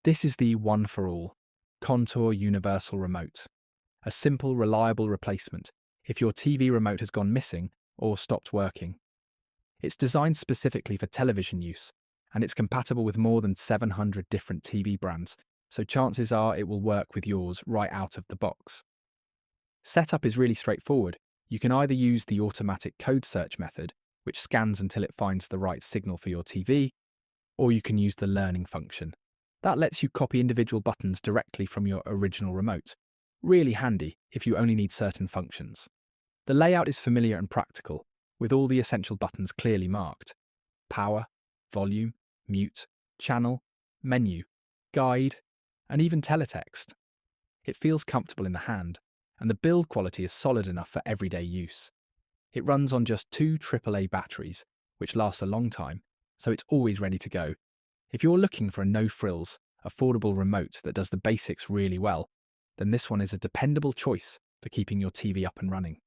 This is the one for all Contour Universal Remote, a simple, reliable replacement if your TV remote has gone missing or stopped working. It's designed specifically for television use, and it's compatible with more than 700 different TV brands, so chances are it will work with yours right out of the box. Setup is really straightforward. You can either use the automatic code search method, which scans until it finds the right signal for your TV, or you can use the learning function. That lets you copy individual buttons directly from your original remote. Really handy if you only need certain functions. The layout is familiar and practical, with all the essential buttons clearly marked: power, volume, mute, channel, menu, guide, and even teletext. It feels comfortable in the hand, and the build quality is solid enough for everyday use. It runs on just 2 AAA batteries, which lasts a long time, so it's always ready to go. If you're looking for a no-frills, affordable remote that does the basics really well, then this one is a dependable choice for keeping your TV up and running.